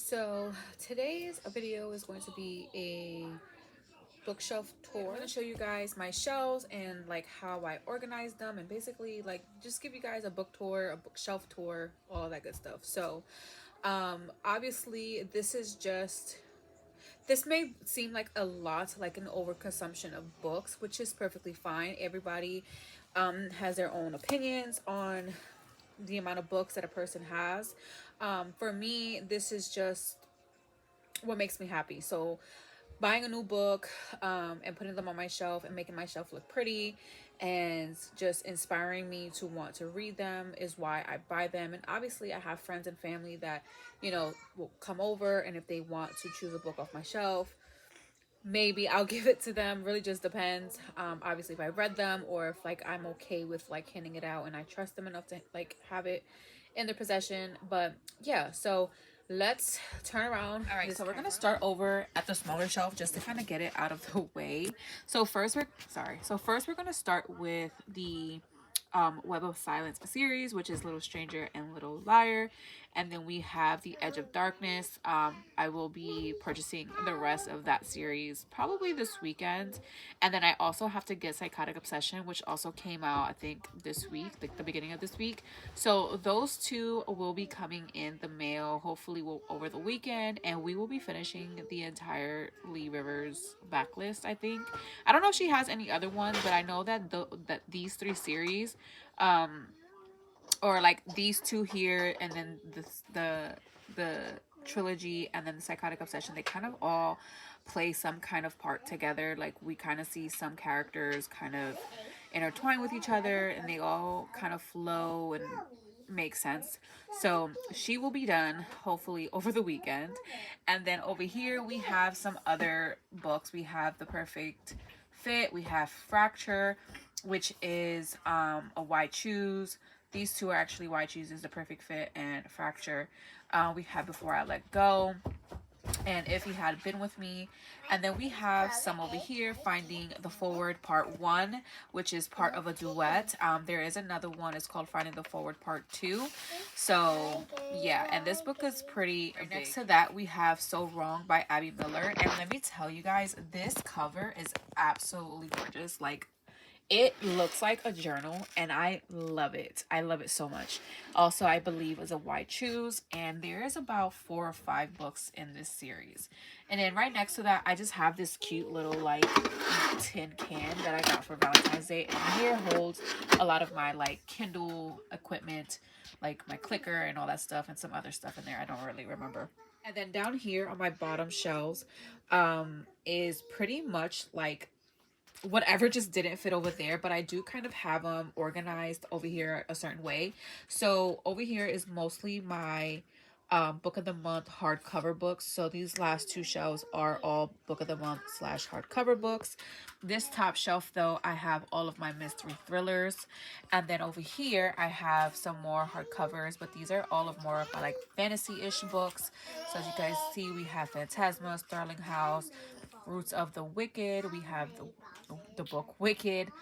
So today's video is going to be a bookshelf tour. I'm going to show you guys my shelves and like how I organize them, and basically like just give you guys a book tour, a bookshelf tour, all that good stuff. So obviously this may seem like a lot, like an overconsumption of books, which is perfectly fine. Everybody has their own opinions on the amount of books that a person has. For me, this is just what makes me happy. So buying a new book and putting them on my shelf and making my shelf look pretty and just inspiring me to want to read them is why I buy them. And obviously I have friends and family that, will come over, and if they want to choose a book off my shelf, maybe I'll give it to them. Really just depends. Obviously if I read them, or if like I'm okay with like handing it out and I trust them enough to like have it in their possession. But yeah, so let's turn around. All right, so we're gonna start over at the smaller shelf just to kind of get it out of the way. So first we're gonna start with the Web of Silence series, which is Little Stranger and Little Liar. And then we have The Edge of Darkness. I will be purchasing the rest of that series probably this weekend. And then I also have to get Psychotic Obsession, which also came out, I think, this week, like the beginning of this week. So those two will be coming in the mail, hopefully over the weekend. And we will be finishing the entire Lee Rivers backlist, I think. I don't know if she has any other ones, but I know that that these three series, or like these two here, and then the trilogy, and then the Psychotic Obsession, they kind of all play some kind of part together. Like we kind of see some characters kind of intertwine with each other, and they all kind of flow and make sense. So she will be done hopefully over the weekend. And then over here we have some other books. We have The Perfect Fit, we have Fracture, which is a Why Choose. These two are actually Why Choose is The Perfect Fit and Fracture. We have Before I Let Go and If He Had Been With Me. And then we have some over here, Finding the Forward Part 1, which is part of a duet. There is another one, it's called Finding the Forward Part 2. So yeah, and this book is pretty big. Next to that we have So Wrong by Abby Miller. And let me tell you guys, this cover is absolutely gorgeous. Like, it looks like a journal and I love it. I love it so much. Also, I believe is a Why Choose, and there is about 4 or 5 books in this series. And then right next to that, I just have this cute little like tin can that I got for Valentine's Day, and here holds a lot of my like Kindle equipment, like my clicker and all that stuff, and some other stuff in there I don't really remember. And then down here on my bottom shelves is pretty much like whatever just didn't fit over there, but I do kind of have them organized over here a certain way. So over here is mostly my book of the month hardcover books. So these last 2 shelves are all book of the month / hardcover books. This top shelf though, I have all of my mystery thrillers, and then over here I have some more hardcovers, but these are all of more of my like fantasy-ish books. So as you guys see, we have Phantasma, Starling House, Roots of the Wicked. We have the book Wicked,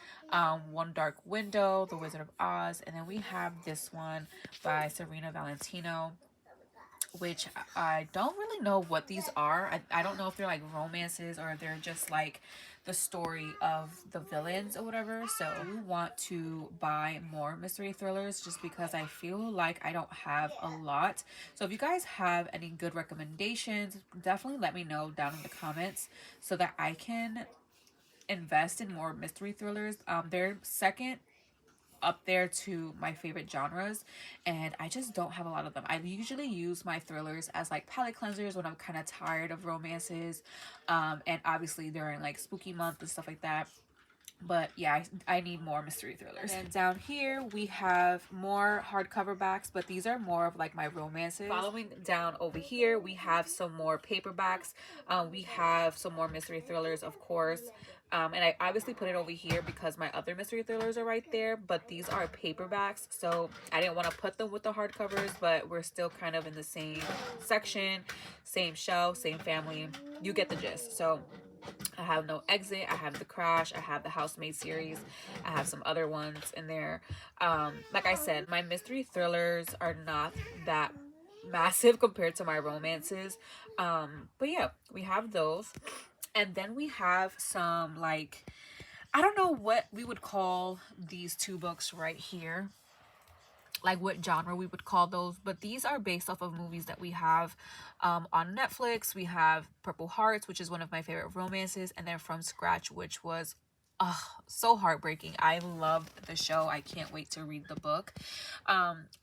One Dark Window, The Wizard of Oz, and then we have this one by Serena Valentino, which I don't really know what these are. I don't know if they're like romances or they're just like the story of the villains or whatever. So I want to buy more mystery thrillers just because I feel like I don't have a lot. So if you guys have any good recommendations, definitely let me know down in the comments so that I can invest in more mystery thrillers. They're second up there to my favorite genres, and I just don't have a lot of them. I usually use my thrillers as like palette cleansers when I'm kind of tired of romances, and obviously during like spooky month and stuff like that. But yeah, I need more mystery thrillers. And down here we have more hardcover backs, but these are more of like my romances. Following down over here we have some more paperbacks. We have some more mystery thrillers, of course. And I obviously put it over here because my other mystery thrillers are right there, but these are paperbacks, so I didn't want to put them with the hardcovers, but we're still kind of in the same section, same shelf, same family. You get the gist. So I have No Exit, I have The Crash, I have the Housemaid series, I have some other ones in there. Like I said, my mystery thrillers are not that massive compared to my romances. But yeah, we have those. And then we have some, like, I don't know what we would call these two books right here, like what genre we would call those, but these are based off of movies that we have on Netflix. We have Purple Hearts, which is one of my favorite romances, and then From Scratch, which was so heartbreaking. I loved the show. I can't wait to read the book.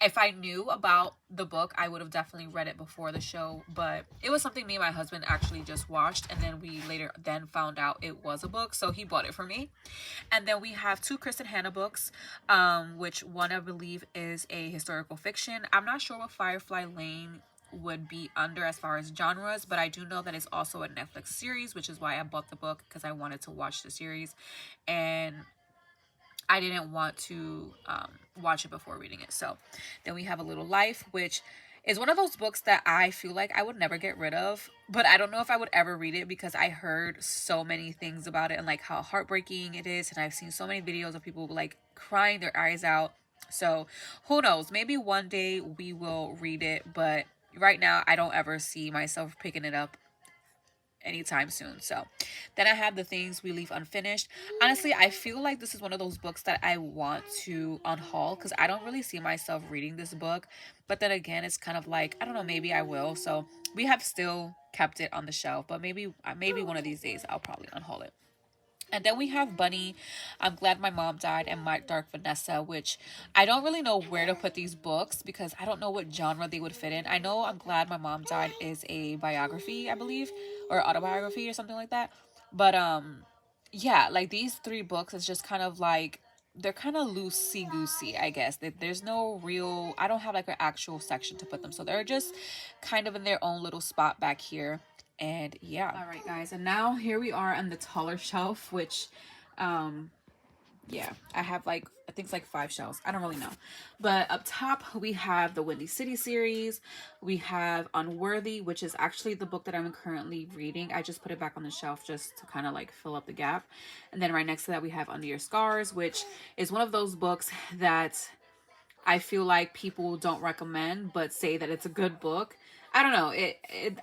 If I knew about the book, I would have definitely read it before the show, but it was something me and my husband actually just watched, and then we later then found out it was a book, so he bought it for me. And then we have two Kristen Hanna books, which one I believe is a historical fiction. I'm not sure what Firefly Lane would be under as far as genres, but I do know that it's also a Netflix series, which is why I bought the book, because I wanted to watch the series, and I didn't want to watch it before reading it. So then we have A Little Life, which is one of those books that I feel like I would never get rid of, but I don't know if I would ever read it, because I heard so many things about it and like how heartbreaking it is, and I've seen so many videos of people like crying their eyes out. So who knows, maybe one day we will read it, but right now I don't ever see myself picking it up anytime soon. So then I have The Things We Leave Unfinished. Honestly, I feel like this is one of those books that I want to unhaul, because I don't really see myself reading this book, but then again, it's kind of like, I don't know, maybe I will. So we have still kept it on the shelf, but maybe one of these days I'll probably unhaul it. And then we have Bunny, I'm Glad My Mom Died, and My Dark Vanessa, which I don't really know where to put these books, because I don't know what genre they would fit in. I know I'm Glad My Mom Died is a biography, I believe, or autobiography or something like that. But yeah, like these three books is just kind of like, they're kind of loosey-goosey, I guess. There's no real, I don't have like an actual section to put them. So they're just kind of in their own little spot back here. And yeah. All right, guys. And now here we are on the taller shelf, which, yeah, I have like, I think it's like 5 shelves. I don't really know. But up top, we have the Windy City series. We have Unworthy, which is actually the book that I'm currently reading. I just put it back on the shelf just to kind of like fill up the gap. And then right next to that, we have Under Your Scars, which is one of those books that I feel like people don't recommend, but say that it's a good book. I don't know.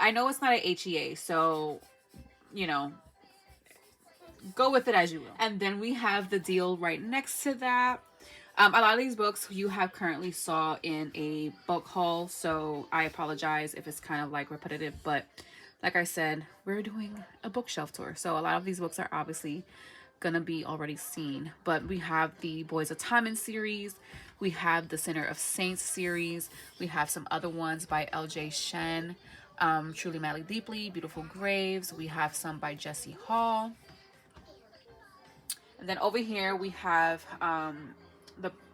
I know it's not an HEA, so, you know, go with it as you will. And then we have The Deal right next to that. A lot of these books you have currently saw in a book haul, so I apologize if it's kind of like repetitive, but like I said, we're doing a bookshelf tour, so a lot of these books are obviously gonna be already seen. But we have the Boys of Timon series, we have the Center of Saints series, we have some other ones by LJ Shen, Truly Madly Deeply, Beautiful Graves, we have some by Jesse Hall. And then over here we have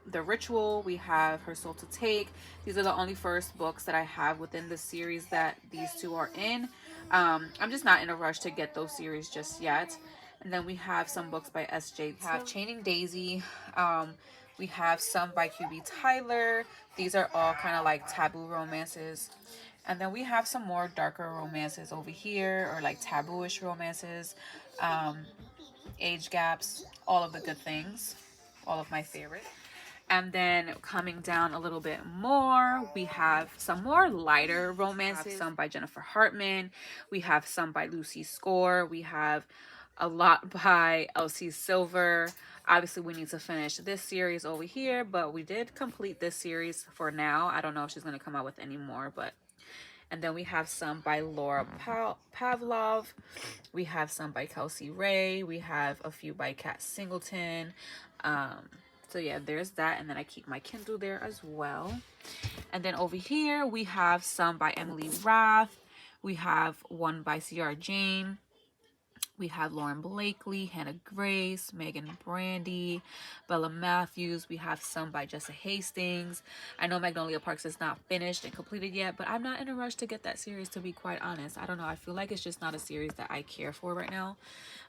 the Ritual, we have Her Soul to Take. These are the only first books that I have within the series that these two are in. I'm just not in a rush to get those series just yet. And then we have some books by S.J. We have Chaining Daisy. We have some by Q.B. Tyler. These are all kind of like taboo romances. And then we have some more darker romances over here, or like taboo-ish romances. Age gaps, all of the good things, all of my favorite. And then coming down a little bit more, we have some more lighter romances. We have some by Jennifer Hartman. We have some by Lucy Score. We have a lot by Elsie Silver. Obviously, we need to finish this series over here, but we did complete this series for now. I don't know if she's going to come out with any more, but... And then we have some by Laura Pavlov. We have some by Kelsey Ray. We have a few by Kat Singleton. So yeah, there's that. And then I keep my Kindle there as well. And then over here, we have some by Emily Rath. We have one by C.R. Jane. We have Lauren Blakely, Hannah Grace, Megan Brandy, Bella Matthews. We have some by Jessa Hastings. I know Magnolia Parks is not finished and completed yet, but I'm not in a rush to get that series, to be quite honest. I don't know. I feel like it's just not a series that I care for right now.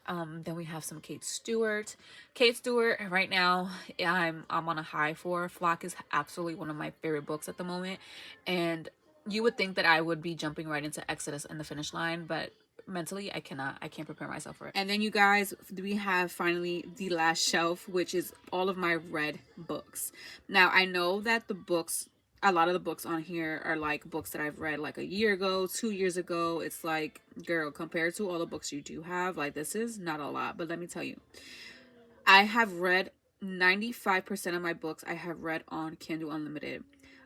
Then we have some Kate Stewart. Kate Stewart, right now, I'm on a high for. Flock is absolutely one of my favorite books at the moment. And you would think that I would be jumping right into Exodus and the finish line, but mentally I can't prepare myself for it. And then you guys, we have finally the last shelf, which is all of my read books. Now I know that the books a lot of the books on here are like books that I've read like a year ago, 2 years ago. It's like, girl, compared to all the books you do have, like this is not a lot. But let me tell you, I have read 95% of my books I have read on Kindle Unlimited.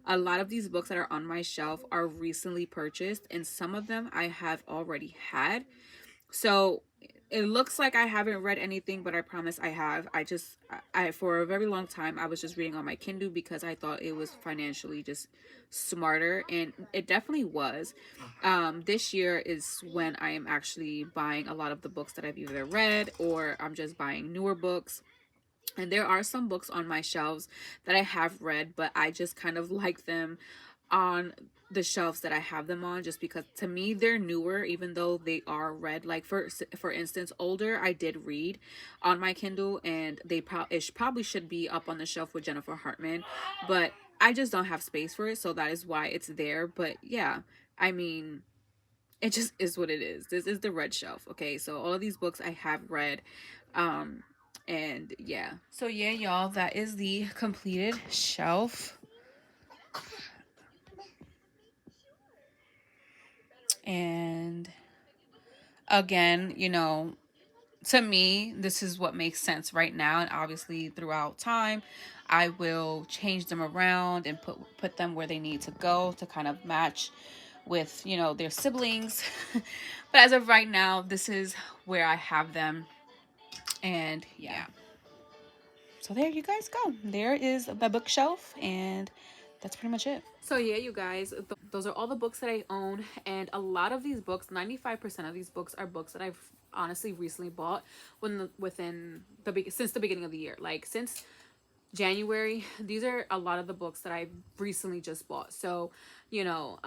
A lot of these books that are on my shelf are recently purchased, and some of them I have already had. So it looks like I haven't read anything, but I promise I have. I for a very long time I was just reading on my Kindle because I thought it was financially just smarter, and it definitely was. This year is when I am actually buying a lot of the books that I've either read, or I'm just buying newer books. And there are some books on my shelves that I have read, but I just kind of like them on the shelves that I have them on, just because to me they're newer, even though they are read. Like for instance, Older I did read on my Kindle, and it probably should be up on the shelf with Jennifer Hartman, but I just don't have space for it, so that is why it's there. But yeah, I mean, it just is what it is. This is the red shelf. Okay, so all of these books I have read. And yeah, so yeah, y'all, that is the completed shelf. And again, you know, to me, this is what makes sense right now. And obviously throughout time, I will change them around and put them where they need to go to kind of match with, you know, their siblings. But as of right now, this is where I have them. And yeah. So there you guys go. There is the bookshelf, and that's pretty much it. So yeah, you guys, those are all the books that I own, and a lot of these books, 95% of these books are books that I've honestly recently bought since the beginning of the year. Like since January, these are a lot of the books that I've recently just bought. So, you know,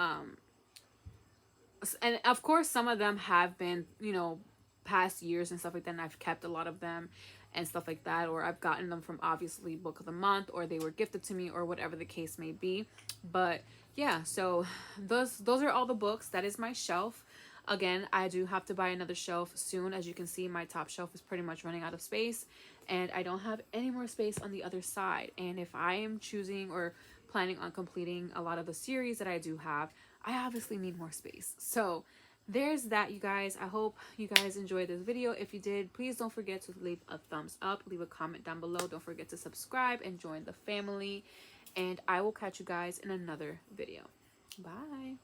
and of course some of them have been, you know, past years and stuff like that, and I've kept a lot of them and stuff like that, or I've gotten them from obviously book of the month, or they were gifted to me, or whatever the case may be. But yeah, so those are all the books. That is my shelf. Again, I do have to buy another shelf soon. As you can see, my top shelf is pretty much running out of space, and I don't have any more space on the other side. And if I am choosing or planning on completing a lot of the series that I do have, I obviously need more space. So there's that, you guys. I hope you guys enjoyed this video. If you did, please don't forget to leave a thumbs up, leave a comment down below. Don't forget to subscribe and join the family. And I will catch you guys in another video. Bye.